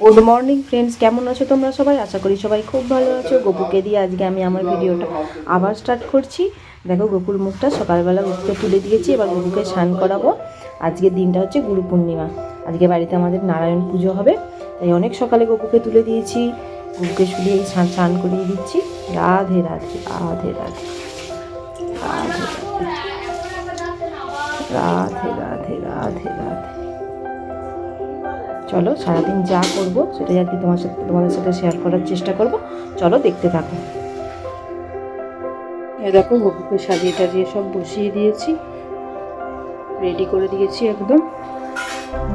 Good morning friends, কেমন আছো তোমরা সবাই? আশা করি সবাই খুব ভালো আছো। গপুকে দিয়ে আজকে আমি আমার ভিডিওটা আবার স্টার্ট করছি। দেখো, গপুর মুখটা সকালবেলা গপুকে তুলে দিয়েছি, এবার গপুকে স্নান করাবো। আজকের দিনটা হচ্ছে গুরু পূর্ণিমা। আজকে বাড়িতে আমাদের নারায়ণ পুজো হবে, তাই অনেক সকালে গপুকে তুলে দিয়েছি। গপুকে শুলিয়ে স্নান করিয়ে দিচ্ছি। রাধে রাধে রাধে রাধে রাধে রাধে রাধে রাধে। চলো, সারাদিন যা করবো সেটাই আর কি তোমাদের সাথে শেয়ার করার চেষ্টা করব। চলো, দেখতে থাকো। এ দেখো, গপুকে সাজিয়ে টাজিয়ে সব বসিয়ে দিয়েছি, রেডি করে দিয়েছি একদম।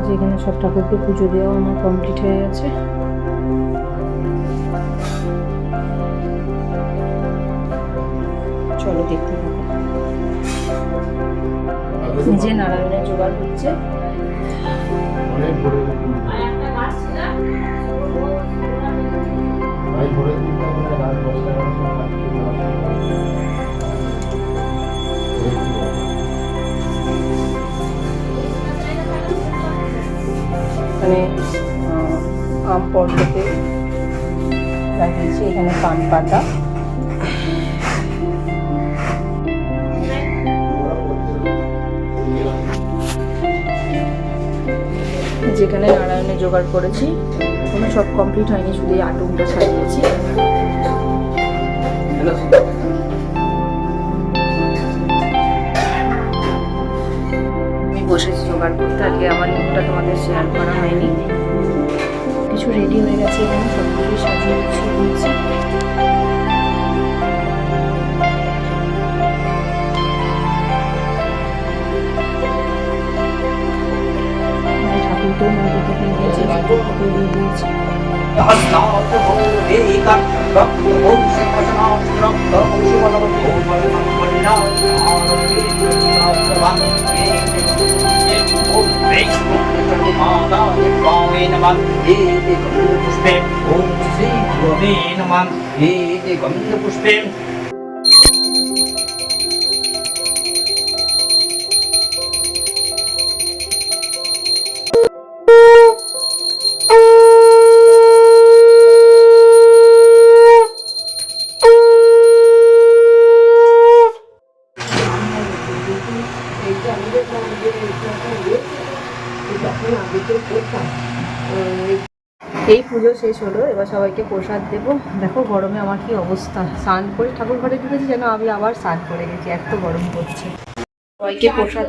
যেখানে সব ঠাকুরকে পুজো দেওয়া আমার কমপ্লিট হয়ে গেছে। চলো, দেখতে থাকো। নিজে নারায়ণের জোগাড় হচ্ছে। এখানে আম পর্বতে লাগিয়েছি, এখানে পান পাতা, যেখানে নারায়ণের জোগাড় করেছি। কোনো সব কমপ্লিট হয়নি, শুধু এই আটুমটা সাজিয়েছি। আমি বসেছি জোগাড় করতে, আজকে আমার লুকটা তোমাদের শেয়ার করা হয়নি। কিছু রেডি হয়ে গেছে, এখানে সব কিছু সাজিয়ে গুছিয়ে দিয়েছি। ঠাকুরকেও মন্দিরটা দিয়ে দিয়েছি, ঠাকুরকে দিয়ে দিয়েছি। পুষ্পে এই পুজো শেষ হলো, এবার সবাইকে প্রসাদ দেবো। দেখো গরমে আমার কি অবস্থা, স্নান করে ঠাকুর ঘরে ঢুকেছি যেন আমি আবার স্নান করে গেছি, এত গরম পড়ছে। সবাইকে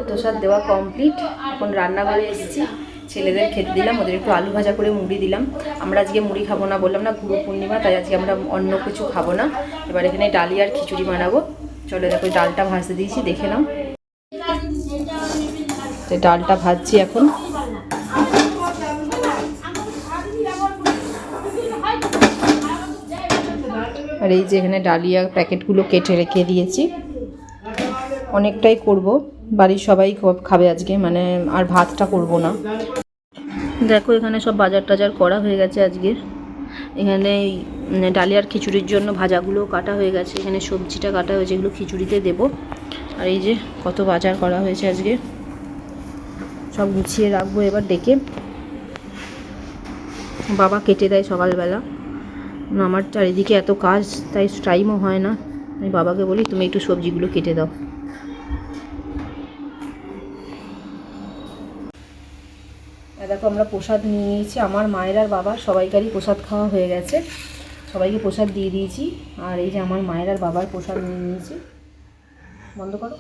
প্রসাদ দেওয়া কমপ্লিট। এখন রান্নাঘরে এসেছি, ছেলেদের খেতে দিলাম, ওদের একটু আলু ভাজা করে মুড়ি দিলাম। আমরা আজকে মুড়ি খাবো না, বললাম না গুরু পূর্ণিমা, তাই আজকে আমরা অন্য কিছু খাবো না। এবার এখানে ডালি আর খিচুড়ি বানাবো। চলো, দেখো ডালটা ভাজতে দিয়েছি, দেখে নাও। ডালটা ভাজছি এখন। আর এই যে এখানে ডালিয়া প্যাকেটগুলো কেটে রেখে দিয়েছি, অনেকটাই করব, বাড়ির সবাই খাবে আজকে, মানে আর ভাতটা করব না। দেখো, এখানে সব বাজার টাজার করা হয়ে গেছে আজকের। এখানে ডালিয়ার খিচুড়ির জন্য ভাজাগুলো কাটা হয়ে গেছে, এখানে সবজিটা কাটা হয়েছে, এগুলো খিচুড়িতে দেব। আর এই যে কত বাজার করা হয়েছে আজকে, সব গুছিয়ে রাখবো এবার ডেকে। বাবা কেটে দেয় সকালবেলা, আমার চারিদিকে এত কাজ, তাই টাইমও হয় না। আমি বাবাকে বলি তুমি একটু সবজিগুলো কেটে দাও। দেখো, আমরা প্রসাদ নিয়ে নিয়েছি, আমার মায়ের আর বাবার সবাইকারই প্রসাদ খাওয়া হয়ে গেছে, সবাইকে প্রসাদ দিয়ে দিয়েছি। আর এই যে আমার মায়ের আর বাবার প্রসাদ নিয়ে নিয়েছি। বন্ধ করো।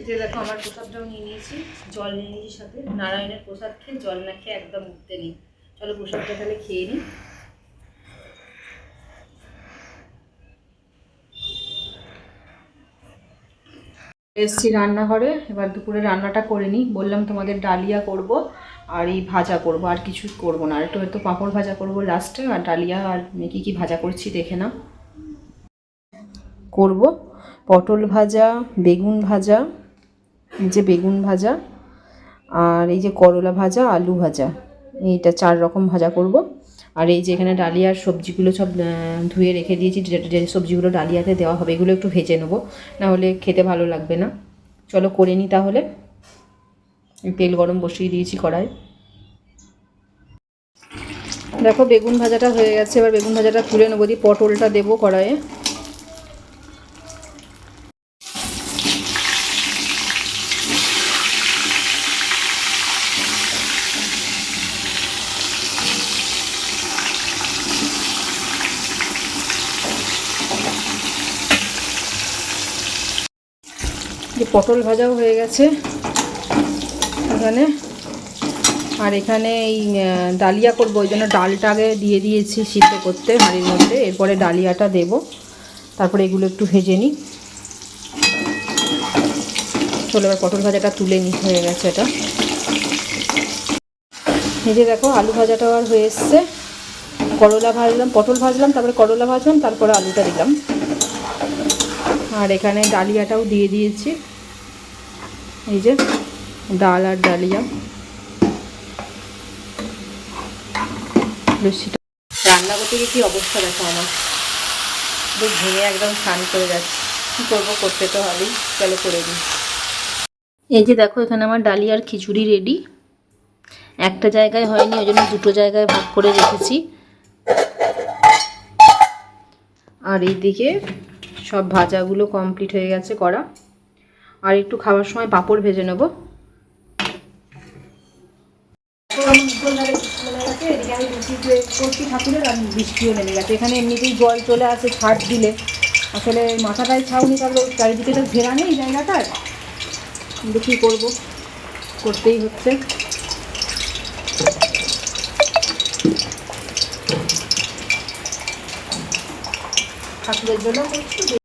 এটা দেখো, আমার প্রসাদটাও নিয়ে নিয়েছি, জল নিয়ে নিয়েছি সাথে। নারায়ণের প্রসাদ খেয়ে জল না খেয়ে একদম উঠতে নেই। চলো প্রসাদটা তাহলে খেয়ে নিই। এসছি রান্নাঘরে, এবার দুপুরে রান্নাটা করে নিই। বললাম তোমাদের ডালিয়া করব আর এই ভাজা করব, আর কিছু করব না। আর একটু হয়তো পাঁপড় ভাজা করব লাস্টে, আর ডালিয়া আর কী ভাজা করছি দেখে নাও। করব পটল ভাজা, বেগুন ভাজা, যে বেগুন ভাজা, আর এই যে করলা ভাজা, আলু ভাজা, এইটা 4 রকম ভাজা করব। আর এই যে এখানে ডালিয়ার সবজিগুলো সব ধুয়ে রেখে দিয়েছি, যে সবজিগুলো ডালিয়াতে দেওয়া হবে, এগুলো একটু ভেজে নেবো, নাহলে খেতে ভালো লাগবে না। চলো করে নিই তাহলে। তেল গরম বসিয়ে দিয়েছি কড়াই। দেখো বেগুন ভাজাটা হয়ে গেছে, এবার বেগুন ভাজাটা তুলে নেবো, দিয়ে পটলটা দেবো কড়াইয়ে। যে পটল ভাজাও হয়ে গেছে এখানে। আর এখানে এই ডালিয়া করবো, ওই জন্য ডালটা আগে দিয়ে দিয়েছি সিদ্ধ করতে হাঁড়ির মধ্যে, এরপরে ডালিয়াটা দেব, তারপরে এগুলো একটু ভেজে নিই। চলো এবার পটল ভাজাটা তুলে নিই, হয়ে গেছে এটা। এই যে দেখো আলু ভাজাটাও আর হয়ে এসছে, করলা ভাজলাম, পটল ভাজলাম, তারপরে করলা ভাজলাম, তারপরে আলুটা দিলাম। আর এখানে ডালিয়াটাও দিয়ে দিয়েছি, এই যে ডাল আর ডালিয়া। লস্যিটা রান্না করতে গিয়ে কী অবস্থা দেখো আমার, দুধ ভেঙে একদম স্নান করে যাচ্ছে, কী করবো, করতে তো হবেই, চলো করে দিই। এই যে দেখো এখানে আমার ডালিয়ার খিচুড়ি রেডি। একটা জায়গায় হয়নি, ওই জন্য দুটো জায়গায় ভাগ করে রেখেছি। আর এইদিকে সব ভাজাগুলো কমপ্লিট হয়ে গেছে করা, আর একটু খাওয়ার সময় পাঁপড় ভেজে নেবো। এদিকে আমি রুটি করছি ঠাকুরের, আর বৃষ্টিও নেমে গেছে। এখানে এমনিতেই জল চলে আসে ছাদ দিলে, আসলে মাথাটায় ছাউনি, তাহলে চারিদিকে তো ঘেরা নেই জায়গাটার, কিন্তু কী করবো, করতেই হচ্ছে। ঠাকুরের জন্য